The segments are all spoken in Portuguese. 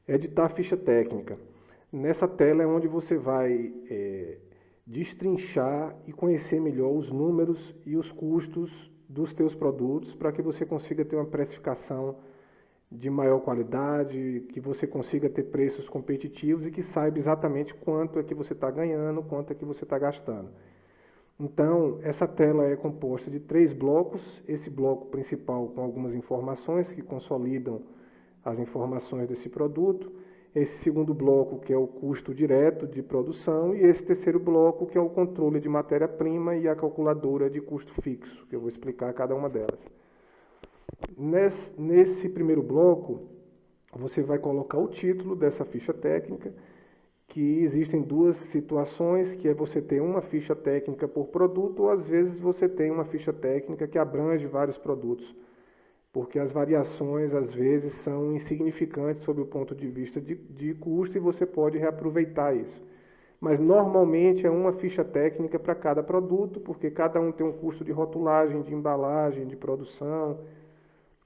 Editar ficha técnica. Nessa tela é onde você vai destrinchar e conhecer melhor os números e os custos dos teus produtos para que você consiga ter uma precificação de maior qualidade, que você consiga ter preços competitivos e que saiba exatamente quanto é que você está ganhando, quanto é que você está gastando. Então, essa tela é composta de 3 blocos. Esse bloco principal com algumas informações que consolidam as informações desse produto. Esse segundo bloco que é o custo direto de produção e esse terceiro bloco que é o controle de matéria-prima e a calculadora de custo fixo, que eu vou explicar cada uma delas. Nesse primeiro bloco, você vai colocar o título dessa ficha técnica, que existem duas situações, que é você ter uma ficha técnica por produto, ou às vezes você tem uma ficha técnica que abrange vários produtos, porque as variações às vezes são insignificantes sob o ponto de vista de custo e você pode reaproveitar isso. Mas normalmente é uma ficha técnica para cada produto, porque cada um tem um custo de rotulagem, de embalagem, de produção.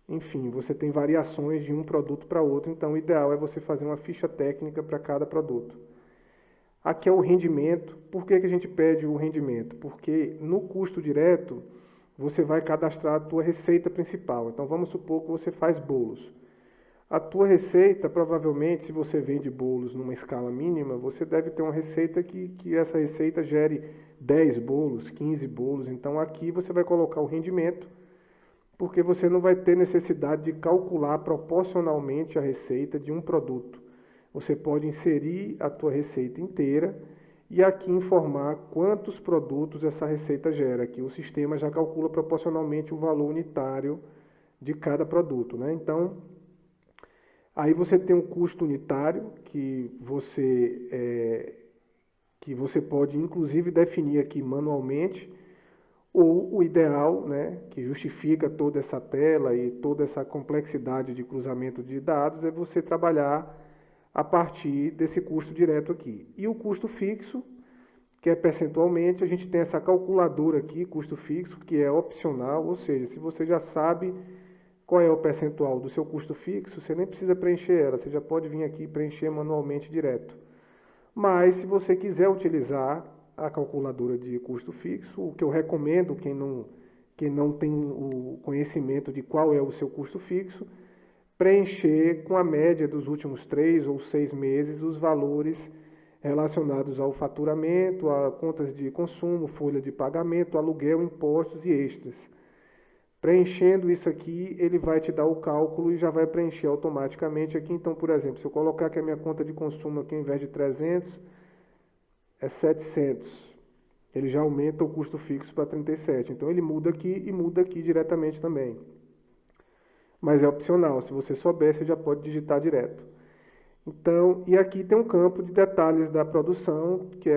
Enfim, você tem variações de um produto para outro, então o ideal é você fazer uma ficha técnica para cada produto. Aqui é o rendimento. Por que a gente pede o rendimento? Porque no custo direto você vai cadastrar a tua receita principal. Então vamos supor que você faz bolos. A tua receita, provavelmente, se você vende bolos numa escala mínima, você deve ter uma receita que essa receita gere 10 bolos, 15 bolos. Então aqui você vai colocar o rendimento, porque você não vai ter necessidade de calcular proporcionalmente a receita de um produto. Você pode inserir a tua receita inteira e aqui informar quantos produtos essa receita gera. Aqui o sistema já calcula proporcionalmente o valor unitário de cada produto, né? Então, aí você tem um custo unitário que você pode inclusive definir aqui manualmente, ou o ideal, né, que justifica toda essa tela e toda essa complexidade de cruzamento de dados, é você trabalhar a partir desse custo direto aqui. E o custo fixo, que é percentualmente, a gente tem essa calculadora aqui, custo fixo, que é opcional, ou seja, se você já sabe qual é o percentual do seu custo fixo, você nem precisa preencher ela, você já pode vir aqui e preencher manualmente direto. Mas se você quiser utilizar a calculadora de custo fixo, o que eu recomendo, quem não tem o conhecimento de qual é o seu custo fixo, preencher com a média dos últimos 3 ou 6 meses os valores relacionados ao faturamento, a contas de consumo, folha de pagamento, aluguel, impostos e extras. Preenchendo isso aqui, ele vai te dar o cálculo e já vai preencher automaticamente aqui. Então, por exemplo, se eu colocar que a minha conta de consumo aqui, ao invés de 300, é 700. Ele já aumenta o custo fixo para 37. Então, ele muda aqui e muda aqui diretamente também. Mas é opcional. Se você souber, você já pode digitar direto. Então, e aqui tem um campo de detalhes da produção, que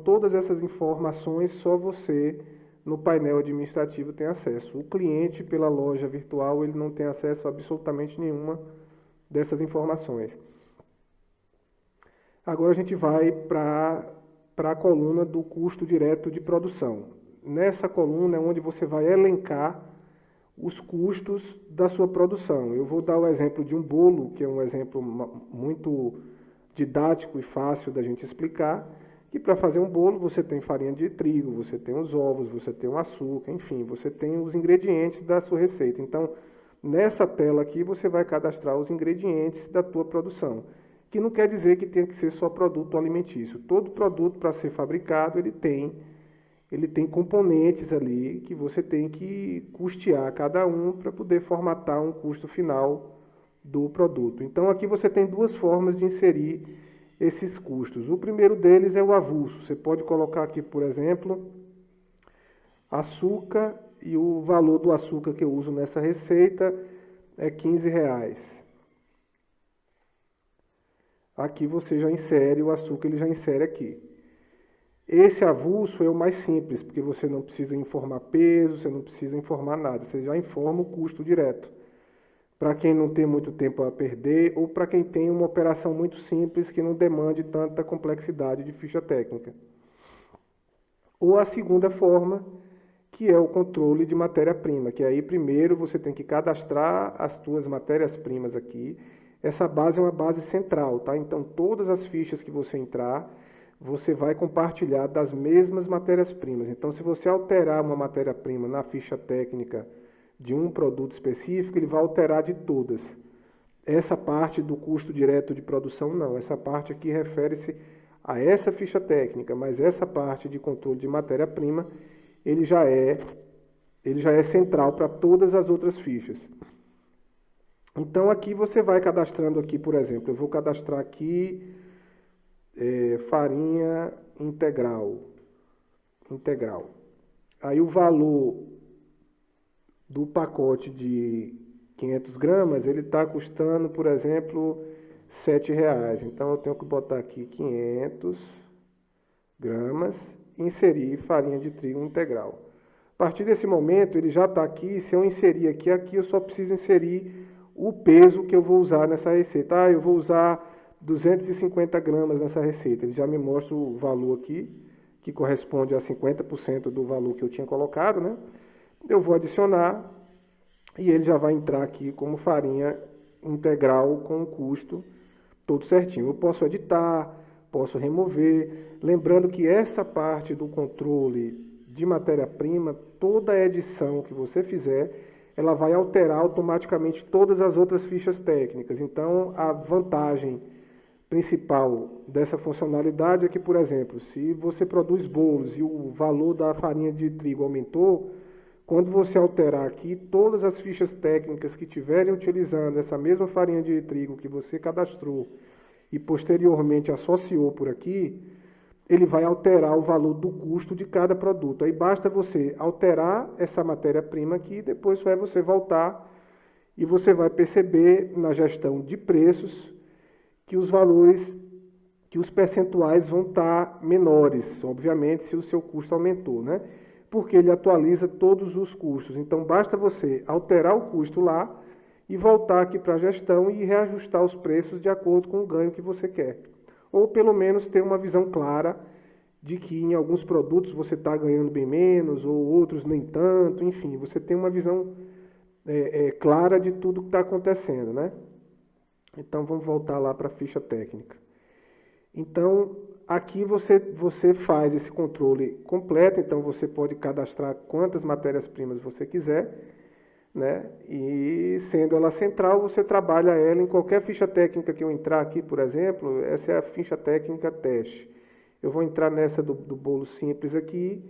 todas essas informações só você, no painel administrativo, tem acesso. O cliente, pela loja virtual, ele não tem acesso a absolutamente nenhuma dessas informações. Agora a gente vai para a coluna do custo direto de produção. Nessa coluna é onde você vai elencar os custos da sua produção. Eu vou dar o exemplo de um bolo, que é um exemplo muito didático e fácil da gente explicar, que para fazer um bolo você tem farinha de trigo, você tem os ovos, você tem o açúcar, enfim, você tem os ingredientes da sua receita. Então, nessa tela aqui você vai cadastrar os ingredientes da tua produção, que não quer dizer que tem que ser só produto alimentício. Todo produto, para ser fabricado, ele tem componentes ali que você tem que custear cada um para poder formatar um custo final do produto. Então aqui você tem duas formas de inserir esses custos. O primeiro deles é o avulso. Você pode colocar aqui, por exemplo, açúcar, e o valor do açúcar que eu uso nessa receita é R$15. Aqui você já insere o açúcar, ele já insere aqui. Esse avulso é o mais simples, porque você não precisa informar peso, você não precisa informar nada, você já informa o custo direto. Para quem não tem muito tempo a perder ou para quem tem uma operação muito simples que não demande tanta complexidade de ficha técnica. Ou a segunda forma, que é o controle de matéria-prima, que aí primeiro você tem que cadastrar as tuas matérias-primas aqui. essa base é uma base central, tá? Então, todas as fichas que você entrar, você vai compartilhar das mesmas matérias-primas. Então, se você alterar uma matéria-prima na ficha técnica de um produto específico, ele vai alterar de todas. Essa parte do custo direto de produção, não. Essa parte aqui refere-se a essa ficha técnica, mas essa parte de controle de matéria-prima, ele já é central para todas as outras fichas. Então, aqui você vai cadastrando aqui, por exemplo, eu vou cadastrar aqui farinha integral. Aí o valor do pacote de 500 gramas, ele está custando, por exemplo, R$7. Então, eu tenho que botar aqui 500 gramas e inserir farinha de trigo integral. A partir desse momento, ele já está aqui. Se eu inserir aqui eu só preciso inserir o peso que eu vou usar nessa receita. Eu vou usar 250 gramas nessa receita. Ele já me mostra o valor aqui, que corresponde a 50% do valor que eu tinha colocado, né? Eu vou adicionar e ele já vai entrar aqui como farinha integral com o custo todo certinho. Eu posso editar, posso remover. Lembrando que essa parte do controle de matéria-prima, toda edição que você fizer, ela vai alterar automaticamente todas as outras fichas técnicas. Então, a vantagem principal dessa funcionalidade é que, por exemplo, se você produz bolos e o valor da farinha de trigo aumentou, quando você alterar aqui, todas as fichas técnicas que estiverem utilizando essa mesma farinha de trigo que você cadastrou e posteriormente associou por aqui, ele vai alterar o valor do custo de cada produto. Aí basta você alterar essa matéria-prima aqui e depois vai você voltar e você vai perceber na gestão de preços que os valores, que os percentuais vão estar menores, obviamente, se o seu custo aumentou, né? Porque ele atualiza todos os custos. Então, basta você alterar o custo lá e voltar aqui para a gestão e reajustar os preços de acordo com o ganho que você quer. Ou, pelo menos, ter uma visão clara de que em alguns produtos você está ganhando bem menos, ou outros nem tanto, enfim, você tem uma visão clara de tudo que está acontecendo, né? Então, vamos voltar lá para a ficha técnica. Então, aqui você faz esse controle completo, então você pode cadastrar quantas matérias-primas você quiser, né? E sendo ela central, você trabalha ela em qualquer ficha técnica que eu entrar aqui, por exemplo, essa é a ficha técnica teste. Eu vou entrar nessa do bolo simples aqui,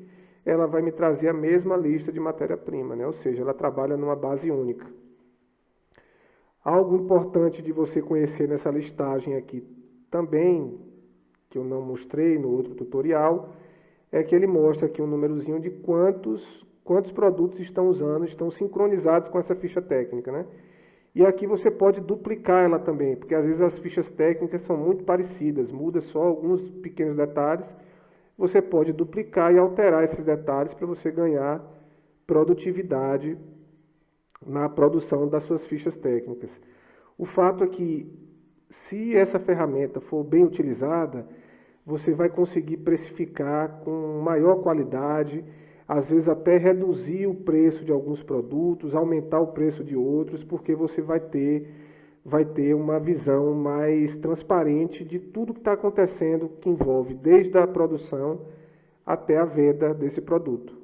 ela vai me trazer a mesma lista de matéria-prima, né? Ou seja, ela trabalha numa base única. Algo importante de você conhecer nessa listagem aqui também, que eu não mostrei no outro tutorial, é que ele mostra aqui um númerozinho de quantos produtos estão sincronizados com essa ficha técnica, né? E aqui você pode duplicar ela também, porque às vezes as fichas técnicas são muito parecidas, muda só alguns pequenos detalhes. Você pode duplicar e alterar esses detalhes para você ganhar produtividade na produção das suas fichas técnicas. O fato é que, se essa ferramenta for bem utilizada, você vai conseguir precificar com maior qualidade, às vezes até reduzir o preço de alguns produtos, aumentar o preço de outros, porque você vai ter uma visão mais transparente de tudo que está acontecendo, que envolve desde a produção até a venda desse produto.